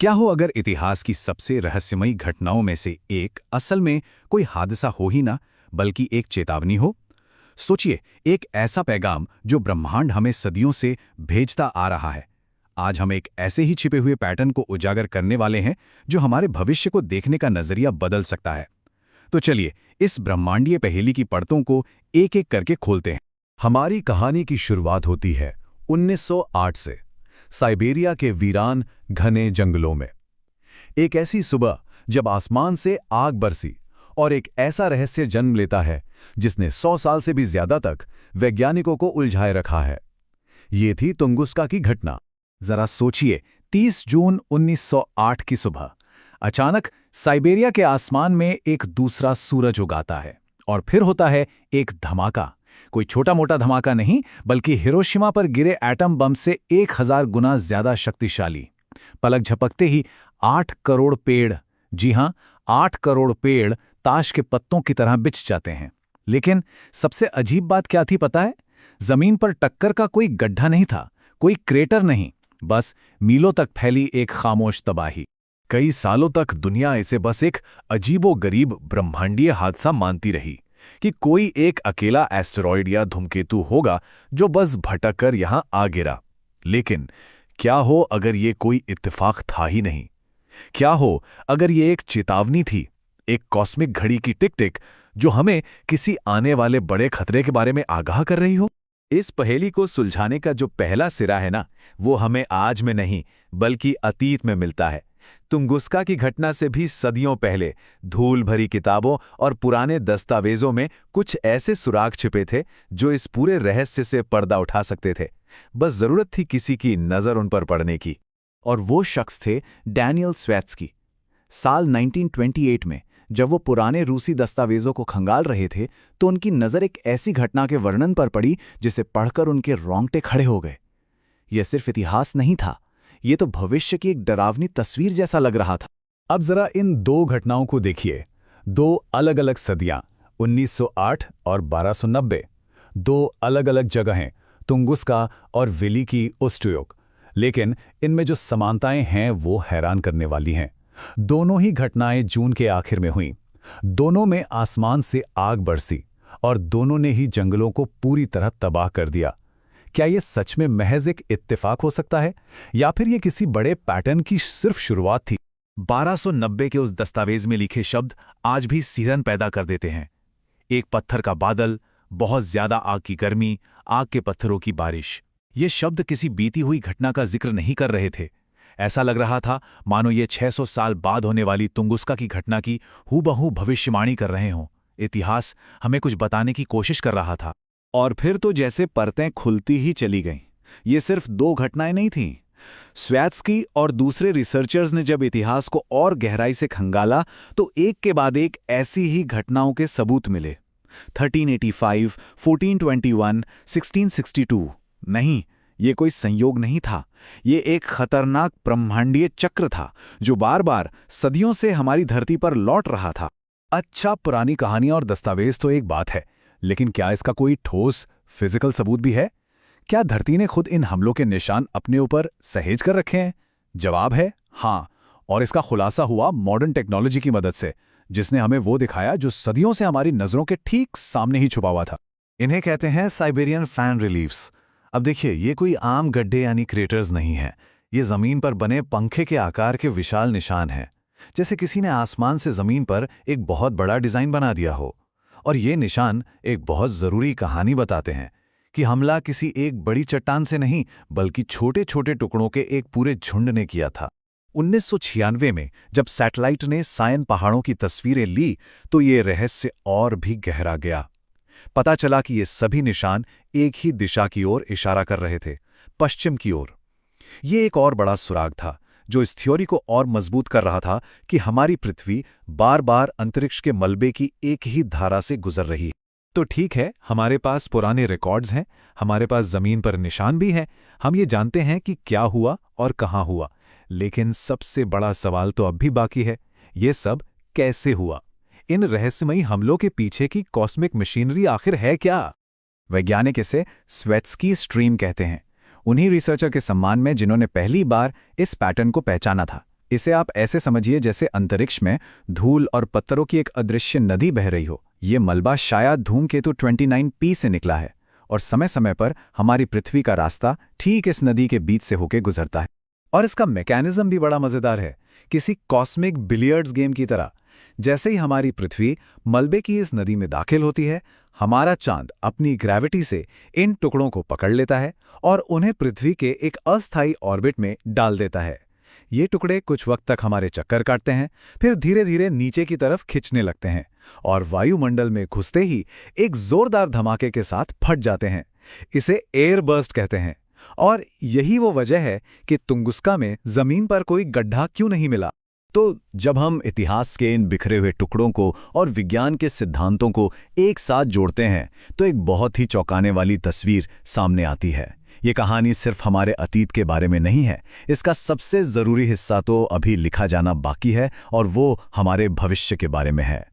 क्या हो अगर इतिहास की सबसे रहस्यमयी घटनाओं में से एक असल में कोई हादसा हो ही ना, बल्कि एक चेतावनी हो। सोचिए, एक ऐसा पैगाम जो ब्रह्मांड हमें सदियों से भेजता आ रहा है। आज हम एक ऐसे ही छिपे हुए पैटर्न को उजागर करने वाले हैं जो हमारे भविष्य को देखने का नजरिया बदल सकता है। तो चलिए, इस ब्रह्मांडीय पहेली की परतों को एक एक करके खोलते हैं। हमारी कहानी की शुरुआत होती है 1908 से, साइबेरिया के वीरान घने जंगलों में। एक ऐसी सुबह जब आसमान से आग बरसी और एक ऐसा रहस्य जन्म लेता है जिसने 100 साल से भी ज्यादा तक वैज्ञानिकों को उलझाए रखा है। ये थी तुंगुस्का की घटना। जरा सोचिए, 30 जून 1908 की सुबह अचानक साइबेरिया के आसमान में एक दूसरा सूरज उगाता है और फिर होता है एक धमाका। कोई छोटा मोटा धमाका नहीं, बल्कि हिरोशिमा पर गिरे एटम बम से 1000 गुना ज्यादा शक्तिशाली। पलक झपकते ही 8 करोड़ पेड़, जी हां, 8 करोड़ पेड़ ताश के पत्तों की तरह बिछ जाते हैं। लेकिन सबसे अजीब बात क्या थी पता है? जमीन पर टक्कर का कोई गड्ढा नहीं था, कोई क्रेटर नहीं, बस मीलों तक फैली एक खामोश तबाही। कई सालों तक दुनिया इसे बस एक अजीबोगरीब ब्रह्मांडीय हादसा मानती रही कि कोई एक अकेला एस्टेरॉयड या धूमकेतु होगा जो बस भटक कर यहां आ गिरा। लेकिन क्या हो अगर ये कोई इत्तेफाक था ही नहीं? क्या हो अगर ये एक चेतावनी थी, एक कॉस्मिक घड़ी की टिक टिक जो हमें किसी आने वाले बड़े खतरे के बारे में आगाह कर रही हो? इस पहेली को सुलझाने का जो पहला सिरा है ना, वो हमें आज में नहीं बल्कि अतीत में मिलता है। तुंगुस्का की घटना से भी सदियों पहले धूल भरी किताबों और पुराने दस्तावेजों में कुछ ऐसे सुराग छिपे थे जो इस पूरे रहस्य से पर्दा उठा सकते थे। बस जरूरत थी किसी की नजर उन पर पड़ने की। और वो शख्स थे डैनियल स्वेत्स्की। साल 1928 में जब वो पुराने रूसी दस्तावेजों को खंगाल रहे थे तो उनकी नज़र एक ऐसी घटना के वर्णन पर पड़ी जिसे पढ़कर उनके रोंगटे खड़े हो गए। यह सिर्फ इतिहास नहीं था, ये तो भविष्य की एक डरावनी तस्वीर जैसा लग रहा था। अब जरा इन दो घटनाओं को देखिए। दो अलग अलग सदियां, 1908 और 1290। दो अलग अलग जगहें, तुंगुस्का और विली की उस्टुयोक। लेकिन इनमें जो समानताएं हैं वो हैरान करने वाली हैं। दोनों ही घटनाएं जून के आखिर में हुईं। दोनों में आसमान से आग बरसी और दोनों ने ही जंगलों को पूरी तरह तबाह कर दिया। क्या ये सच में महज एक इत्तेफाक हो सकता है या फिर ये किसी बड़े पैटर्न की सिर्फ शुरुआत थी? 1290 के उस दस्तावेज में लिखे शब्द आज भी सिहरन पैदा कर देते हैं। एक पत्थर का बादल, बहुत ज्यादा आग की गर्मी, आग के पत्थरों की बारिश। ये शब्द किसी बीती हुई घटना का जिक्र नहीं कर रहे थे। ऐसा लग रहा था मानो ये 600 साल बाद होने वाली तुंगुस्का की घटना की हूबहू भविष्यवाणी कर रहे हों। इतिहास हमें कुछ बताने की कोशिश कर रहा था। और फिर तो जैसे परतें खुलती ही चली गईं। ये सिर्फ दो घटनाएं नहीं थीं। स्वेत्स्की और दूसरे रिसर्चर्स ने जब इतिहास को और गहराई से खंगाला तो एक के बाद एक ऐसी ही घटनाओं के सबूत मिले। 1385, 1421, 1662। नहीं, ये कोई संयोग नहीं था। ये एक खतरनाक ब्रह्मांडीय चक्र था जो बार बार सदियों से हमारी धरती पर लौट रहा था। अच्छा, पुरानी कहानियां और दस्तावेज तो एक बात है, लेकिन क्या इसका कोई ठोस फिजिकल सबूत भी है? क्या धरती ने खुद इन हमलों के निशान अपने ऊपर सहेज कर रखे हैं? जवाब है हाँ, और इसका खुलासा हुआ मॉडर्न टेक्नोलॉजी की मदद से, जिसने हमें वो दिखाया जो सदियों से हमारी नजरों के ठीक सामने ही छुपा हुआ था। इन्हें कहते हैं साइबेरियन फैन रिलीफ्स। अब देखिए, ये कोई आम गड्ढे यानी क्रेटर्स नहीं है। ये जमीन पर बने पंखे के आकार के विशाल निशान हैं, जैसे किसी ने आसमान से जमीन पर एक बहुत बड़ा डिजाइन बना दिया हो। और ये निशान एक बहुत जरूरी कहानी बताते हैं कि हमला किसी एक बड़ी चट्टान से नहीं, बल्कि छोटे छोटे टुकड़ों के एक पूरे झुंड ने किया था। 1996 में जब सैटेलाइट ने सायन पहाड़ों की तस्वीरें ली तो ये रहस्य और भी गहरा गया। पता चला कि ये सभी निशान एक ही दिशा की ओर इशारा कर रहे थे, पश्चिम की ओर। ये एक और बड़ा सुराग था जो इस थ्योरी को और मजबूत कर रहा था कि हमारी पृथ्वी बार बार अंतरिक्ष के मलबे की एक ही धारा से गुजर रही है। तो ठीक है, हमारे पास पुराने रिकॉर्ड्स हैं, हमारे पास जमीन पर निशान भी हैं, हम ये जानते हैं कि क्या हुआ और कहाँ हुआ। लेकिन सबसे बड़ा सवाल तो अब भी बाकी है, ये सब कैसे हुआ? इन रहस्यमयी हमलों के पीछे की कॉस्मिक मशीनरी आखिर है क्या? वैज्ञानिक इसे स्वेत्स्की स्ट्रीम कहते हैं। उन्हीं रिसर्चर के सम्मान में जिन्होंने पहली बार इस पैटर्न को पहचाना था। इसे आप ऐसे समझिए जैसे अंतरिक्ष में धूल और पत्थरों की एक अदृश्य नदी बह रही हो। ये मलबा शायद धूमकेतु 29P से निकला है और समय समय पर हमारी पृथ्वी का रास्ता ठीक इस नदी के बीच से होकर गुजरता है। और इसका मैकेनिज्म भी बड़ा मजेदार है, किसी कॉस्मिक बिलियर्ड्स गेम की तरह। जैसे ही हमारी पृथ्वी मलबे की इस नदी में दाखिल होती है, हमारा चांद अपनी ग्रेविटी से इन टुकड़ों को पकड़ लेता है और उन्हें पृथ्वी के एक अस्थायी ऑर्बिट में डाल देता है। ये टुकड़े कुछ वक्त तक हमारे चक्कर काटते हैं, फिर धीरे धीरे नीचे की तरफ खिंचने लगते हैं और वायुमंडल में घुसते ही एक जोरदार धमाके के साथ फट जाते हैं। इसे एयर बर्स्ट कहते हैं। और यही वो वजह है कि तुंगुस्का में जमीन पर कोई गड्ढा क्यों नहीं मिला। तो जब हम इतिहास के इन बिखरे हुए टुकड़ों को और विज्ञान के सिद्धांतों को एक साथ जोड़ते हैं तो एक बहुत ही चौंकाने वाली तस्वीर सामने आती है। ये कहानी सिर्फ हमारे अतीत के बारे में नहीं है, इसका सबसे ज़रूरी हिस्सा तो अभी लिखा जाना बाकी है और वो हमारे भविष्य के बारे में है।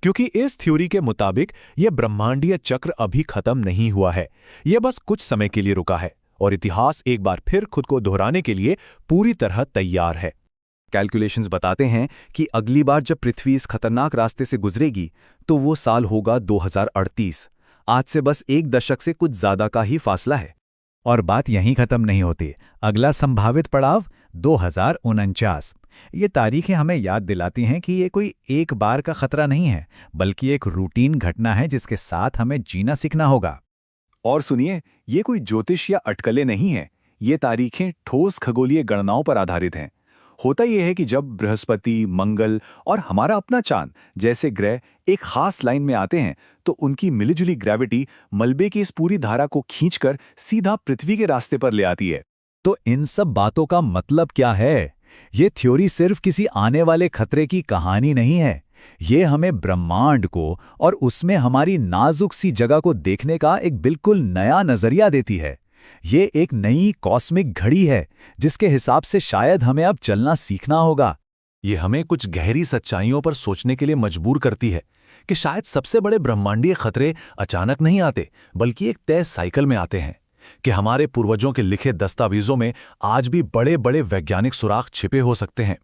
क्योंकि इस थ्योरी के मुताबिक यह ब्रह्मांडीय चक्र अभी खत्म नहीं हुआ है, यह बस कुछ समय के लिए रुका है और इतिहास एक बार फिर खुद को दोहराने के लिए पूरी तरह तैयार है। कैलकुलेशंस बताते हैं कि अगली बार जब पृथ्वी इस खतरनाक रास्ते से गुजरेगी तो वो साल होगा 2038। आज से बस एक दशक से कुछ ज्यादा का ही फासला है। और बात यहीं खत्म नहीं होती। अगला संभावित पड़ाव 2049। ये तारीखें हमें याद दिलाती हैं कि ये कोई एक बार का खतरा नहीं है, बल्कि एक रूटीन घटना है जिसके साथ हमें जीना सीखना होगा। और सुनिए, ये कोई ज्योतिष या अटकलें नहीं हैं, ये तारीखें ठोस खगोलीय गणनाओं पर आधारित हैं। होता यह है कि जब बृहस्पति, मंगल और हमारा अपना चांद जैसे ग्रह एक खास लाइन में आते हैं तो उनकी मिलीजुली ग्रेविटी मलबे की इस पूरी धारा को खींचकर सीधा पृथ्वी के रास्ते पर ले आती है। तो इन सब बातों का मतलब क्या है? ये थ्योरी सिर्फ किसी आने वाले खतरे की कहानी नहीं है। ये हमें ब्रह्मांड को और उसमें हमारी नाजुक सी जगह को देखने का एक बिल्कुल नया नजरिया देती है। ये एक नई कॉस्मिक घड़ी है जिसके हिसाब से शायद हमें अब चलना सीखना होगा। ये हमें कुछ गहरी सच्चाइयों पर सोचने के लिए मजबूर करती है कि शायद सबसे बड़े ब्रह्मांडीय खतरे अचानक नहीं आते, बल्कि एक तय साइकिल में आते हैं। कि हमारे पूर्वजों के लिखे दस्तावेजों में आज भी बड़े बड़े वैज्ञानिक सुराग छिपे हो सकते हैं।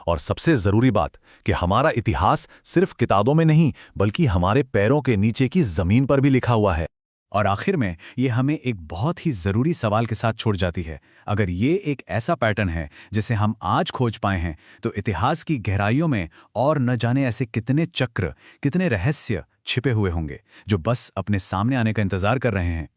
और सबसे जरूरी बात कि हमारा इतिहास सिर्फ किताबों में नहीं, बल्कि हमारे पैरों के नीचे की जमीन पर भी लिखा हुआ है। और आखिर में ये हमें एक बहुत ही ज़रूरी सवाल के साथ छोड़ जाती है। अगर ये एक ऐसा पैटर्न है जिसे हम आज खोज पाए हैं, तो इतिहास की गहराइयों में और न जाने ऐसे कितने चक्र, कितने रहस्य छिपे हुए होंगे जो बस अपने सामने आने का इंतज़ार कर रहे हैं।